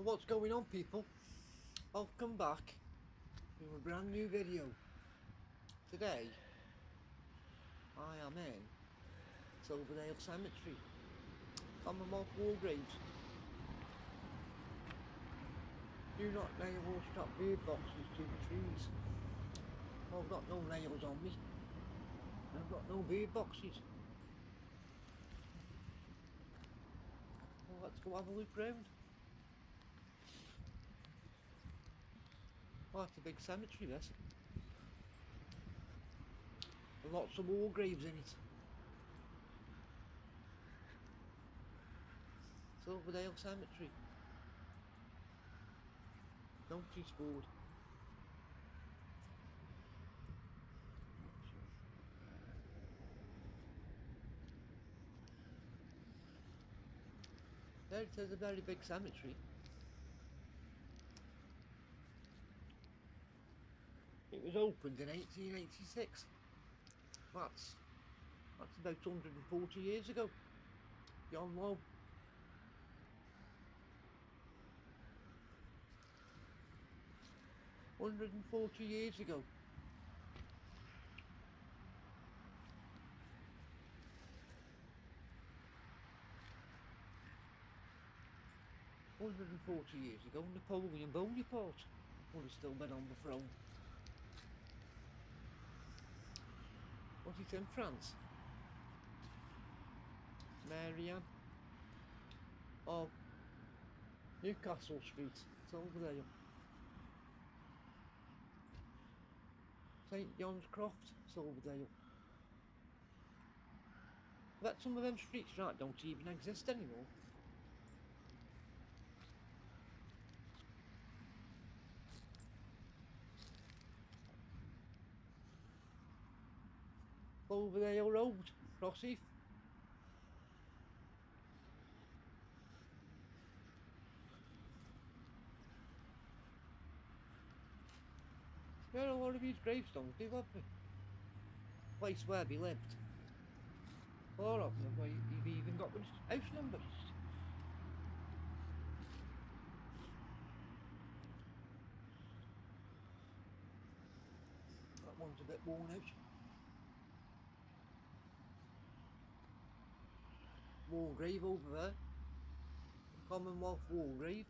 And what's going on, people? Welcome back to a brand new video. Today I am in Silverdale Cemetery, Commonwealth War Graves. Do not nail or strap bird boxes to the trees. I've got no nails on me. I've got no bird boxes. Well, let's go have a look round. Well, it's a big cemetery, this. Lots of war graves in it. Silverdale Cemetery. Notice board. There it says a very big cemetery. It was opened in 1886. That's about 140 years ago. Beyond low. 140 years ago. Years ago, Napoleon Bonaparte would have still been on the throne. Was it in France? Marianne of Newcastle Street, Silverdale. St John's Croft, Silverdale. I bet some of them streets right don't even exist anymore. Silverdale Road, Rossheath. There are a lot of these gravestones, do have the place where they lived. A lot of them where you've even got the house numbers. That one's a bit worn out. War grave over there. Commonwealth War grave.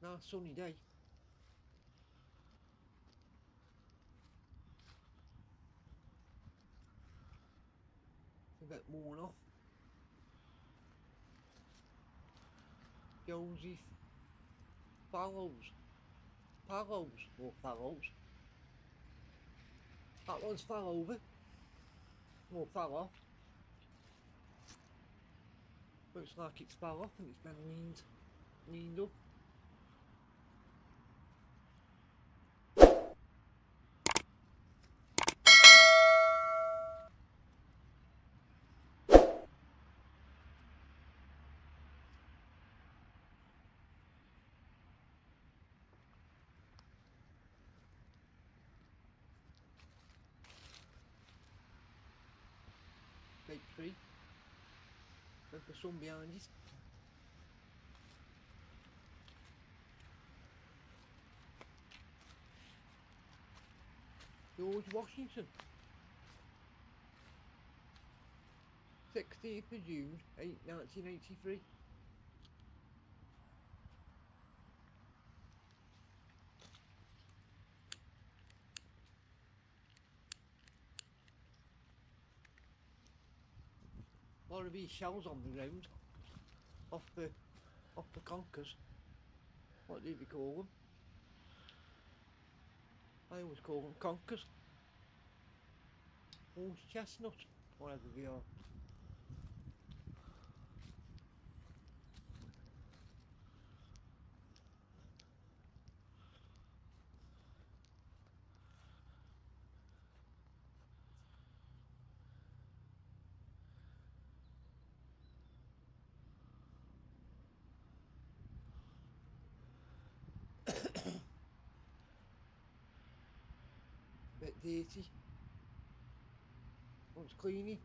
Nice sunny day. It's a bit worn off. Joseph Fallows. Or Fallows. That one's fell over. Or fell off. Looks like it's fell off and it's been leaned up. Big tree. With the sun behind it. George Washington. 16th of June, 1983. A lot of these shells on the ground. Off the conkers. What do we call them? I always call them conkers. Horse chestnut, whatever they are. Bit dirty. Wants cleaning.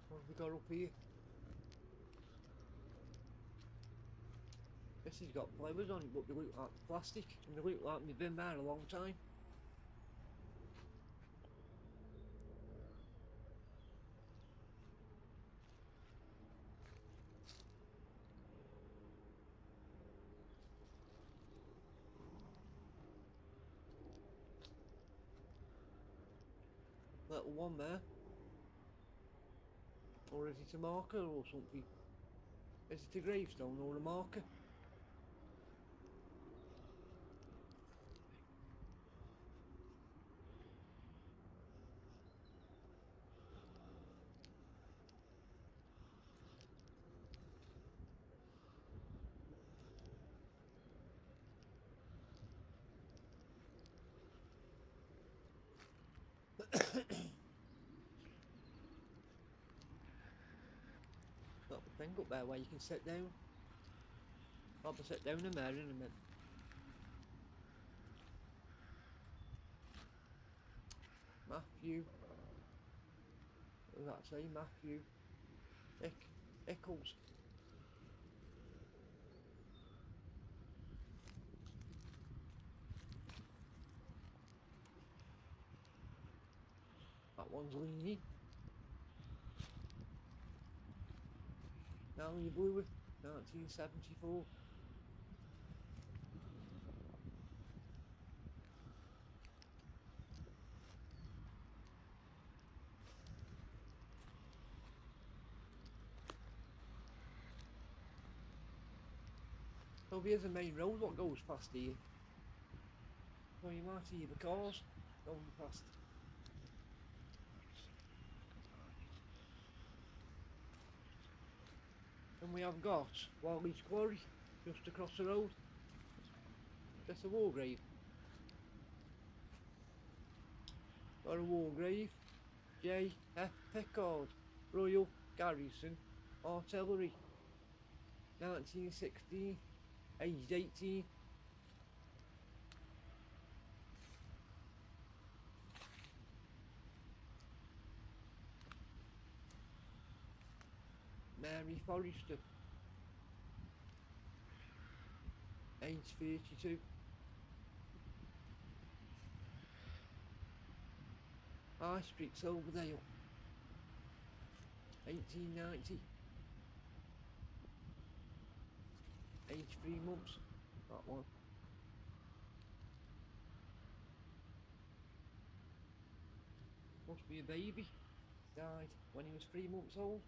What have we got up here? This has got flowers on it, but they look like plastic, and they look like they've been there a long time. Little one there. Or is it a marker or something? Is it a gravestone or a marker? Got the thing up there where you can sit down. I'll be sit down in there in a minute. Matthew. What does that say? Matthew. Eccles. That one's leaning. Now you blew it. 1974. So here's a main road what goes past here. So you might see the cars going past. And we have got Wally's Quarry just across the road. That's a war grave. Got a war grave. J. F. Pickard, Royal Garrison Artillery. 1916, aged 18. Mary Forrester, aged 32. High Street, Silverdale, 1890. Aged 3 months. That one. Must be a baby. Died when he was 3 months old.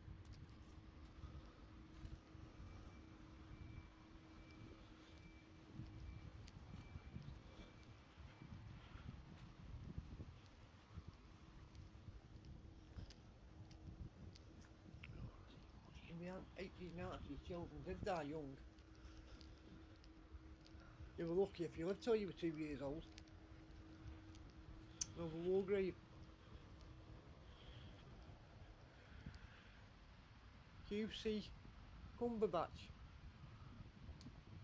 In the 1890s, children did die young. You were lucky if you lived till you were 2 years old. Another war grave. QC Cumberbatch,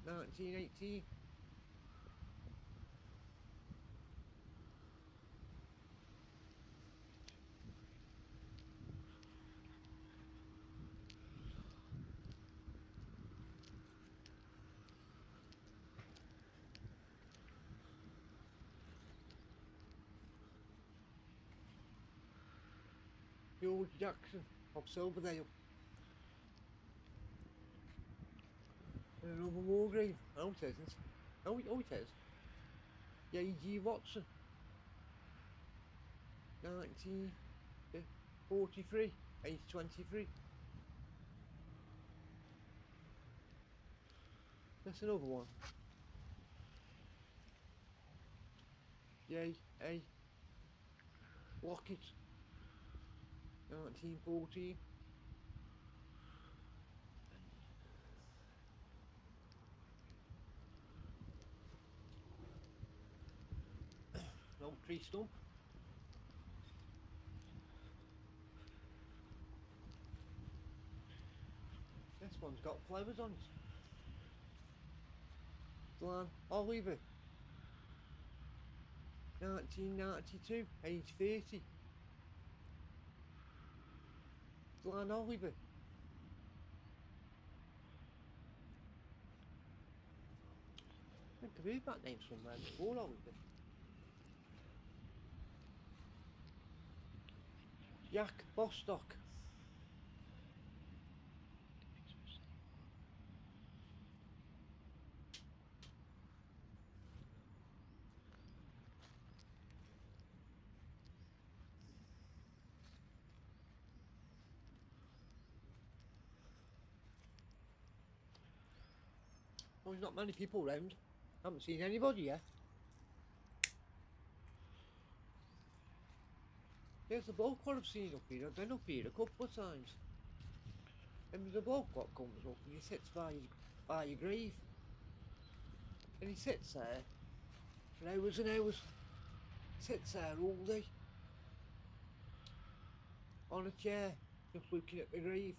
1918. George Jackson of Silverdale. And another war grave. No, it isn't. Oh, it is. J.G. Watson, 1943, age 23. That's another one. J.A. Lockett, 1914. No tree stump. This one's got flowers on it. Glen Oliver, 1992, age 30. Glen Oliver. I think I've heard that name somewhere before, Oliver. Jack Bostock. Well, there's not many people around. Haven't seen anybody yet. There's a bloke what I've seen up here. I've been up here a couple of times. And there's a bloke what comes up and he sits by your grave. And he sits there for hours and hours. Sits there all day. On a chair, just looking at the grave.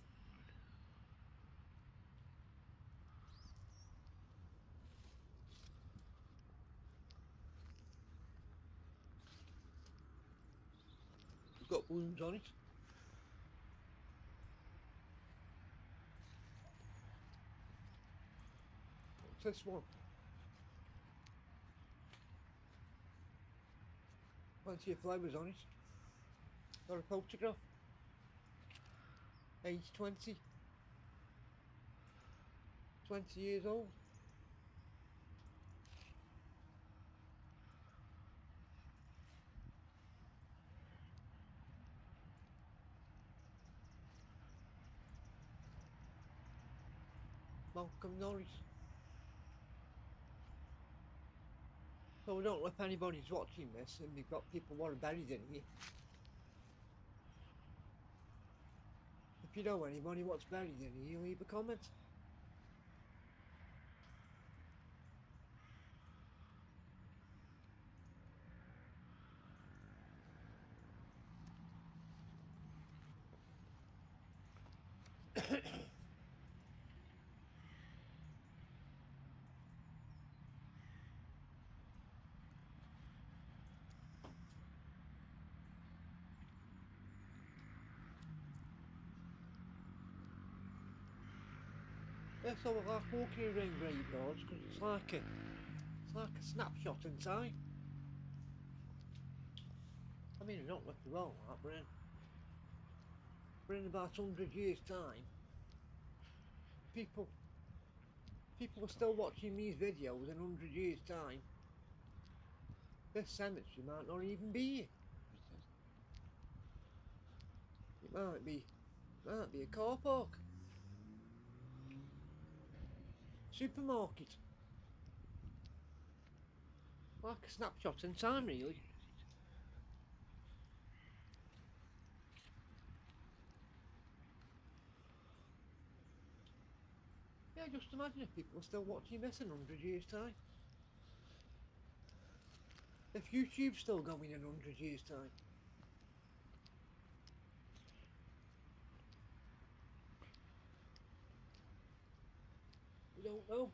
He's got balloons on it. What's this one? Plenty of flowers on it. Got a photograph. Age 20. 20 years old. Malcolm Norris. So I don't know if anybody's watching this and we've got people who are buried in here. If you know anybody what's buried in here, leave a comment. Yeah, so I like walking around graveyards because it's like a snapshot in time. I mean, I don't know if you're wrong, that, but in about 100 years' time, people are still watching these videos in 100 years' time. This cemetery might not even be here. It might be a car park, supermarket, like a snapshot in time, really. Yeah, just imagine if people are still watching this in 100 years' time. If YouTube's still going in 100 years' time. We don't know.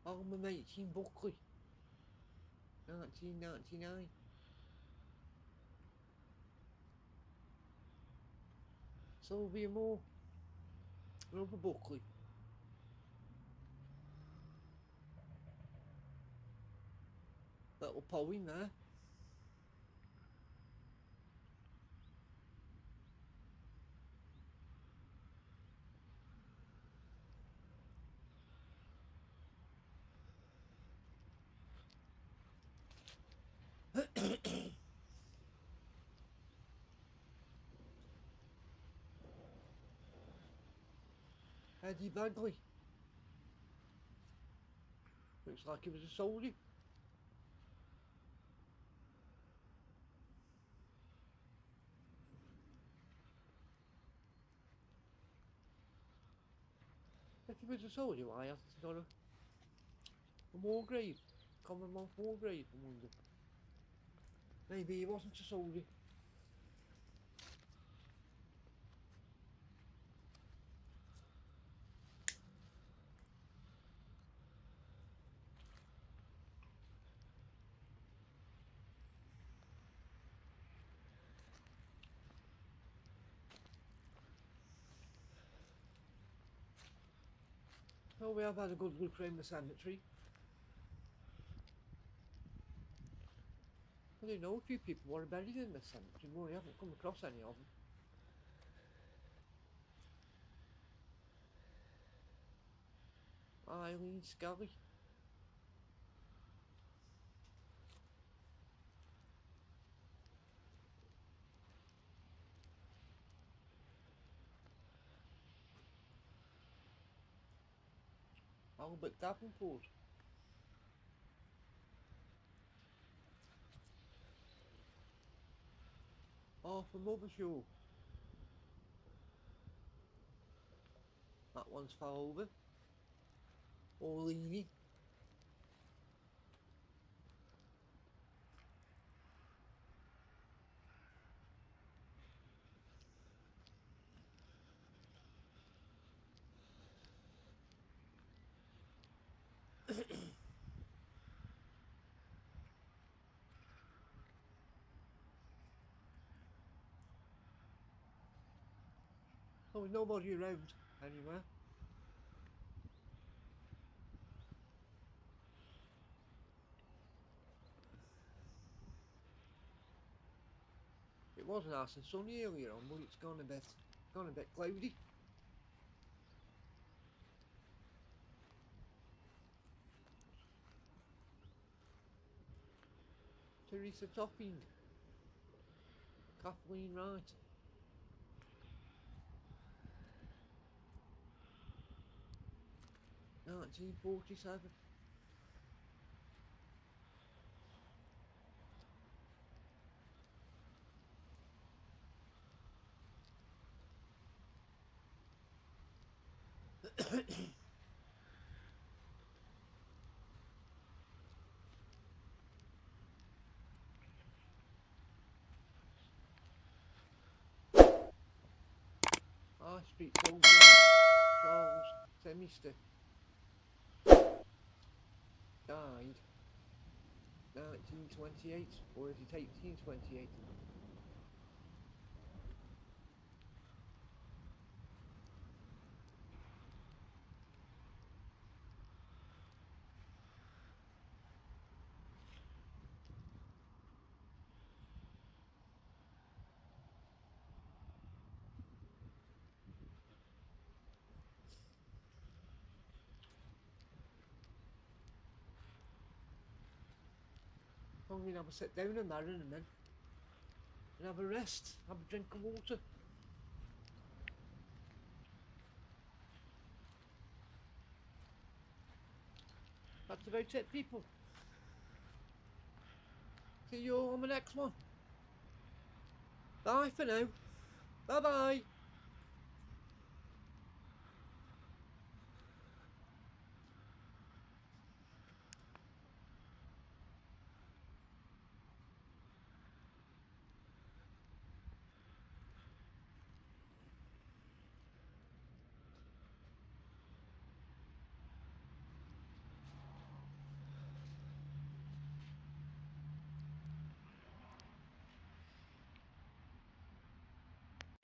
Alma Matey in Buckley, 1999. Sylvia Moore, another Buckley. Little poem there. Eddie Bagley. Looks like he was a soldier. If he was a soldier, why hasn't he got a war grave? common man for grade, I wonder. Maybe he wasn't a soldier. Well, we have had a good look around the cemetery. I do know a few people who are buried in the cemetery, but we haven't come across any of them. Eileen Scully. Albert Davenport. Arthur Mothershore. That one's fell over. Orleany. There was nobody around anywhere. It was nice and sunny earlier on, but it's gone a bit cloudy. Teresa Topping. Kathleen Wright. (1947). High Street soldier Charles Semister died 1928, or is it 1828? I'm going to have a sit down and marry and then have a rest, have a drink of water. That's about it, people. See you all on the next one. Bye for now. Bye bye.